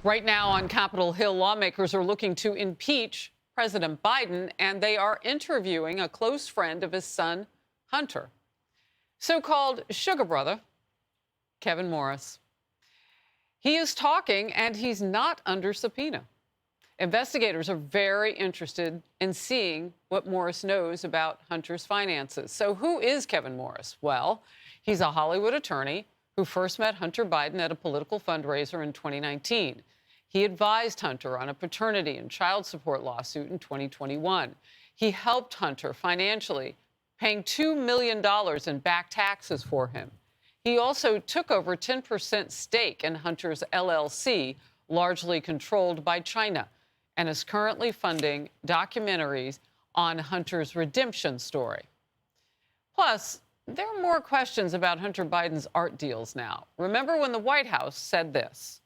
Right now on Capitol Hill, lawmakers are looking to impeach President Biden, and they are interviewing a close friend of his son, Hunter, so-called sugar brother, Kevin Morris. He is talking, and he's not under subpoena. Investigators are very interested in seeing what Morris knows about Hunter's finances. So who is Kevin Morris? Well, he's a Hollywood attorney who first met Hunter Biden at a political fundraiser in 2019. He advised Hunter on a paternity and child support lawsuit in 2021. He helped Hunter financially, paying $2 million in back taxes for him. He also took over 10% stake in Hunter's LLC, largely controlled by China, and is currently funding documentaries on Hunter's redemption story. Plus, there are more questions about Hunter Biden's art deals now. Remember when the White House said this?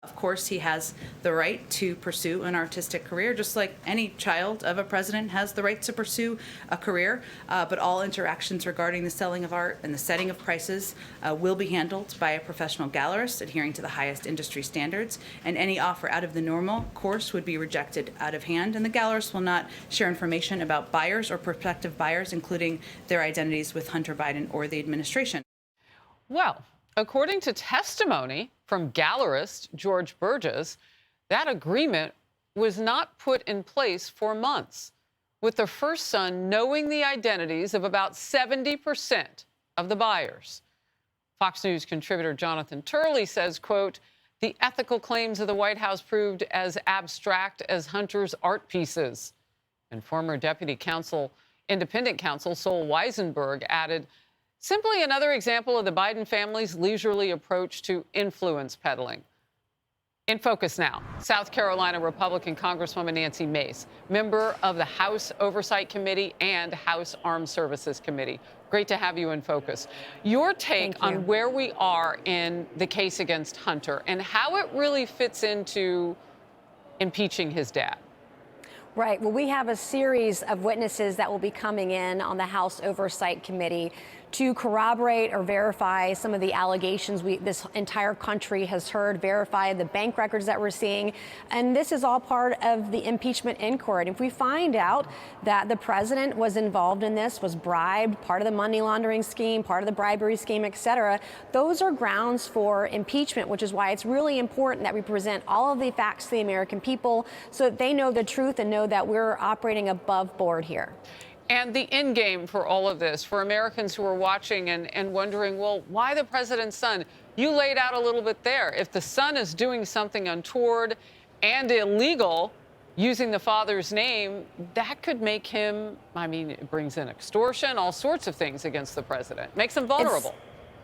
Of course, he has the right to pursue an artistic career, just like any child of a president has the right to pursue a career. But all interactions regarding the selling of art and the setting of prices will be handled by a professional gallerist adhering to the highest industry standards. And any offer out of the normal course would be rejected out of hand. And the gallerist will not share information about buyers or prospective buyers, including their identities with Hunter Biden or the administration. Well, according to testimony from gallerist George Burgess, that agreement was not put in place for months, with the first son knowing the identities of about 70% of the buyers. Fox News contributor Jonathan Turley says, quote, "The ethical claims of the White House proved as abstract as Hunter's art pieces." And former deputy counsel, independent counsel Sol Weisenberg added, "Simply another example of the Biden family's leisurely approach to influence peddling." In focus now, South Carolina Republican Congresswoman Nancy Mace, member of the House Oversight Committee and House Armed Services Committee. Great to have you in focus. Your take on where we are in the case against Hunter and how it really fits into impeaching his dad. Right. Well, we have a series of witnesses that will be coming in on the House Oversight Committee to corroborate or verify some of the allegations this entire country has heard, verify the bank records that we're seeing. And this is all part of the impeachment inquiry. If we find out that the president was involved in this, was bribed, part of the money laundering scheme, part of the bribery scheme, et cetera, those are grounds for impeachment, which is why it's really important that we present all of the facts to the American people so that they know the truth and know that we're operating above board here. And the end game for all of this, for Americans who are watching and wondering, well, why the president's son? You laid out a little bit there. If the son is doing something untoward and illegal, using the father's name, that could make him, I mean, it brings in extortion, all sorts of things against the president, makes him vulnerable.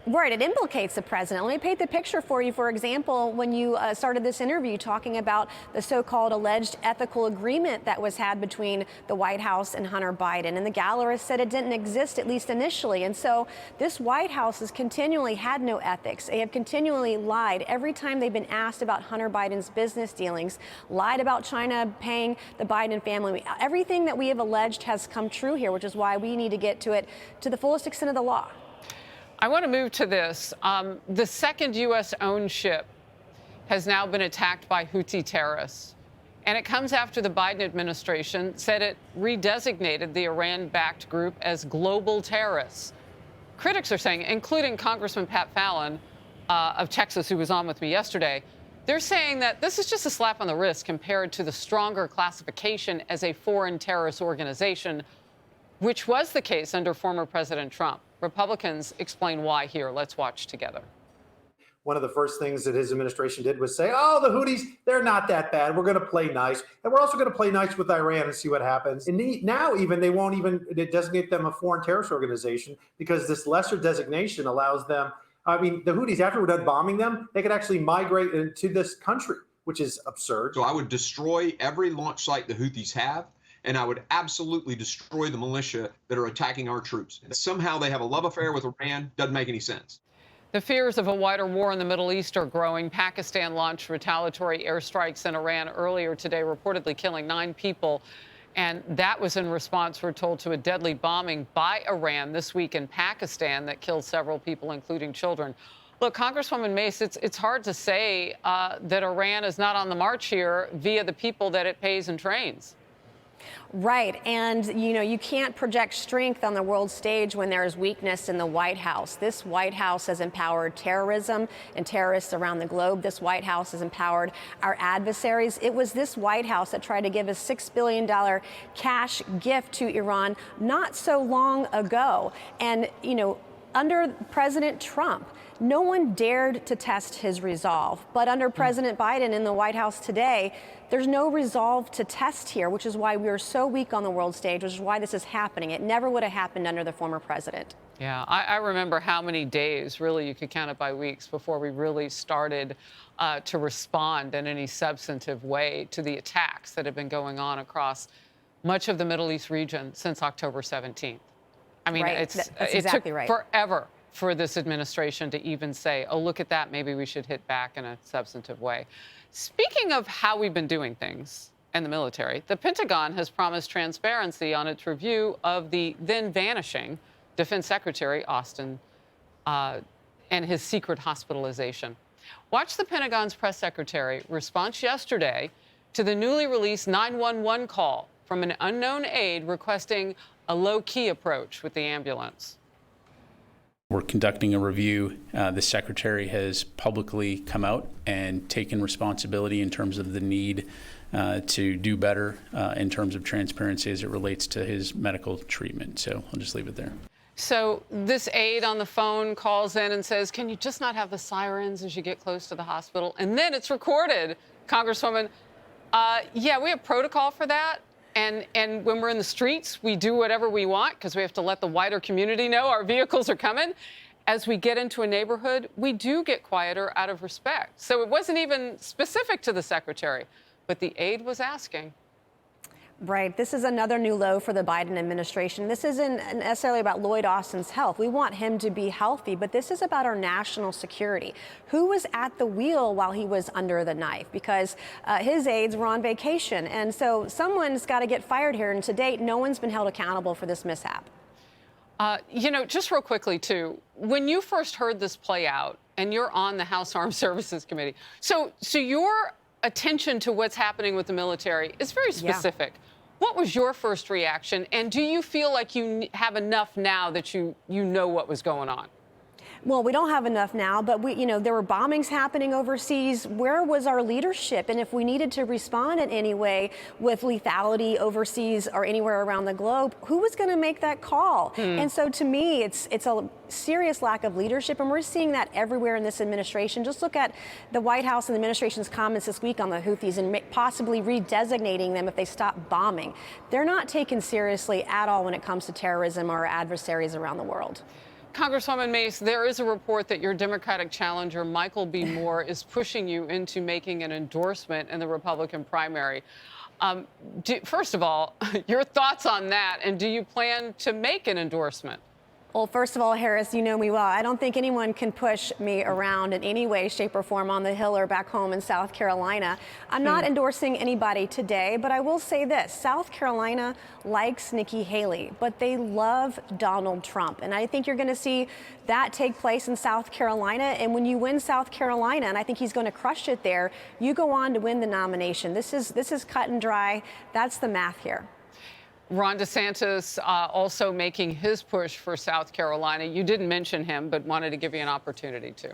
Right, it implicates the president. Let me paint the picture for you. For example, when you started this interview talking about the so-called alleged ethical agreement that was had between the White House and Hunter Biden, and the gallerist said it didn't exist, at least initially. And so this White House has continually had no ethics. They have continually lied every time they've been asked about Hunter Biden's business dealings, lied about China paying the Biden family. Everything that we have alleged has come true here, which is why we need to get to it to the fullest extent of the law. I want to move to this. The second U.S.-owned ship has now been attacked by Houthi terrorists. And it comes after the Biden administration said it redesignated the Iran-backed group as global terrorists. Critics are saying, including Congressman Pat Fallon of Texas, who was on with me yesterday, they're saying that this is just a slap on the wrist compared to the stronger classification as a foreign terrorist organization, which was the case under former President Trump. Republicans explain why here. Let's watch together. One of the first things that his administration did was say, oh, the Houthis, they're not that bad. We're going to play nice. And we're also going to play nice with Iran and see what happens. And now even they won't even designate them a foreign terrorist organization because this lesser designation allows them. I mean, the Houthis, after we're done bombing them, they could actually migrate into this country, which is absurd. So I would destroy every launch site the Houthis have. And I would absolutely destroy the militia that are attacking our troops. Somehow they have a love affair with Iran. Doesn't make any sense. The fears of a wider war in the Middle East are growing. Pakistan launched retaliatory airstrikes in Iran earlier today, reportedly killing 9 people. And that was in response, we're told, to a deadly bombing by Iran this week in Pakistan that killed several people, including children. Look, Congresswoman Mace, it's hard to say that Iran is not on the march here via the people that it pays and trains. Right. And, you can't project strength on the world stage when there is weakness in the White House. This White House has empowered terrorism and terrorists around the globe. This White House has empowered our adversaries. It was this White House that tried to give a $6 billion cash gift to Iran not so long ago. And, under President Trump, no one dared to test his resolve. But under President Biden in the White House today, there's no resolve to test here, which is why we are so weak on the world stage, which is why this is happening. It never would have happened under the former president. Yeah, I remember how many days, really, you could count it by weeks, before we really started to respond in any substantive way to the attacks that have been going on across much of the Middle East region since October 17th. I mean, right. it exactly took right. forever for this administration to even say, oh, look at that, maybe we should hit back in a substantive way. Speaking of how we've been doing things in the military, the Pentagon has promised transparency on its review of the then vanishing Defense Secretary Austin and his secret hospitalization. Watch the Pentagon's press secretary response yesterday to the newly released 911 call from an unknown aide requesting a low-key approach with the ambulance. We're conducting a review. The secretary has publicly come out and taken responsibility in terms of the need to do better in terms of transparency as it relates to his medical treatment. So I'll just leave it there. So this aide on the phone calls in and says, can you just not have the sirens as you get close to the hospital? And then it's recorded, Congresswoman. Yeah, we have protocol for that. And when we're in the streets, we do whatever we want because we have to let the wider community know our vehicles are coming. As we get into a neighborhood, we do get quieter out of respect. So it wasn't even specific to the secretary, but the aide was asking. Right. This is another new low for the Biden administration. This isn't necessarily about Lloyd Austin's health. We want him to be healthy, but this is about our national security. Who was at the wheel while he was under the knife? Because his aides were on vacation. And so someone's got to get fired here. And to date, no one's been held accountable for this mishap. Just real quickly, too, when you first heard this play out and you're on the House Armed Services Committee, so your attention to what's happening with the military is very specific. Yeah. What was your first reaction? And do you feel like you have enough now that you know what was going on? Well, we don't have enough now, but there were bombings happening overseas. Where was our leadership? And if we needed to respond in any way with lethality overseas or anywhere around the globe, who was going to make that call? And so to me, it's a serious lack of leadership, and we're seeing that everywhere in this administration. Just look at the White House and the administration's comments this week on the Houthis and possibly redesignating them if they stop bombing. They're not taken seriously at all when it comes to terrorism or our adversaries around the world. Congresswoman Mace, there is a report that your Democratic challenger, Michael B. Moore, is pushing you into making an endorsement in the Republican primary. First of all, your thoughts on that, and do you plan to make an endorsement? Well, first of all, Harris, you know me well. I don't think anyone can push me around in any way, shape, or form on the Hill or back home in South Carolina. I'm not endorsing anybody today, but I will say this. South Carolina likes Nikki Haley, but they love Donald Trump. And I think you're going to see that take place in South Carolina. And when you win South Carolina, and I think he's going to crush it there, you go on to win the nomination. This is cut and dry. That's the math here. Ron DeSantis also making his push for South Carolina. You didn't mention him, but wanted to give you an opportunity to.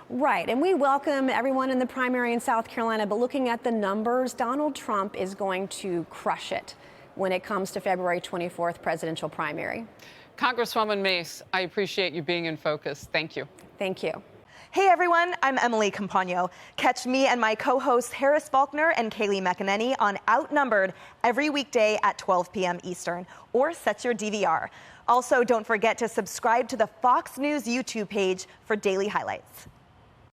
Right. And we welcome everyone in the primary in South Carolina. But looking at the numbers, Donald Trump is going to crush it when it comes to February 24th presidential primary. Congresswoman Mace, I appreciate you being in focus. Thank you. Thank you. Hey everyone, I'm Emily Campagno. Catch me and my co-hosts Harris Faulkner and Kaylee McEnany on Outnumbered every weekday at 12 p.m. Eastern, or set your DVR. Also, don't forget to subscribe to the Fox News YouTube page for daily highlights.